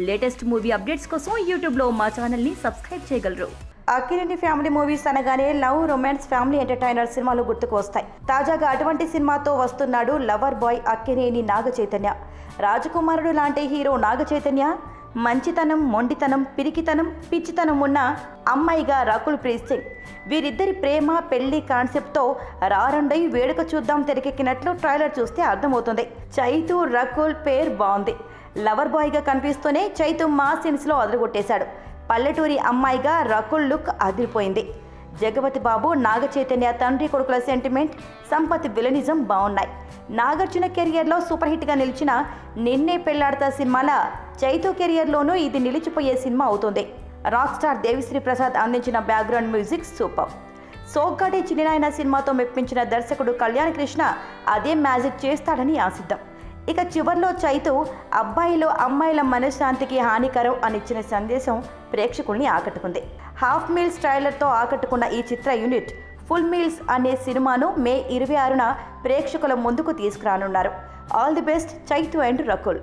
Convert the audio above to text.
Latest movie updates కోసం యూట్యూబ్లో మా ఛానల్ని సబ్స్క్రైబ్ చేయగలరు. అక్కినేని ఫ్యామిలీ మూవీస్ అనగానే లవ్, రొమాన్స్, ఫ్యామిలీ ఎంటర్టైనర్ సినిమాలు గుర్తుకు వస్తాయి. తాజాగా అటువంటి సినిమాతో వస్తున్నాడు లవర్ బాయ్ అక్కినేని నాగ చైతన్య. రాజకుమారుడు లాంటి హీరో నాగ చైతన్య మంచితనం, మొండితనం, పిరికితనం, పిచ్చితనం ఉన్న అమ్మాయిగా రకుల్ ప్రీత్ సింగ్. వీరిద్దరి ప్రేమ పెళ్లి కాన్సెప్ట్తో రారండై వేడుక చూద్దాం తెరకెక్కినట్లు ట్రైలర్ చూస్తే అర్థమవుతుంది. చైతు రకుల్ పేరు బాగుంది. లవర్ బాయ్గా కనిపిస్తూనే చైతు మా సీన్స్లో అదరగొట్టేశాడు. పల్లెటూరి అమ్మాయిగా రకుల్ లుక్ అదిరిపోయింది. జగపతి బాబు, నాగ చైతన్య తండ్రి కొడుకుల సెంటిమెంట్, సంపత్ విలనిజం బాగున్నాయి. నాగార్జున కెరియర్లో సూపర్ హిట్గా నిలిచిన నిన్నే పెళ్లాడతా సినిమాల చైతు కెరియర్లోనూ ఇది నిలిచిపోయే సినిమా అవుతుంది. రాక్ స్టార్ దేవిశ్రీ ప్రసాద్ అందించిన బ్యాక్గ్రౌండ్ మ్యూజిక్ సూపర్. సోగ్గాటి చిన్ననాయన సినిమాతో మెప్పించిన దర్శకుడు కళ్యాణ్ కృష్ణ అదే మ్యాజిక్ చేస్తాడని ఆశిద్దాం. ఇక చివర్లో చైతు అబ్బాయిలో అమ్మాయిల మనశ్శాంతికి హానికరం అనిచ్చిన సందేశం ప్రేక్షకుల్ని ఆకట్టుకుంది. హాఫ్ మీల్స్ ట్రైలర్తో ఆకట్టుకున్న ఈ చిత్ర యూనిట్ ఫుల్ మీల్స్ అనే సినిమాను మే 26న ప్రేక్షకుల ముందుకు తీసుకురానున్నారు. All the best Chaitu and Rakul.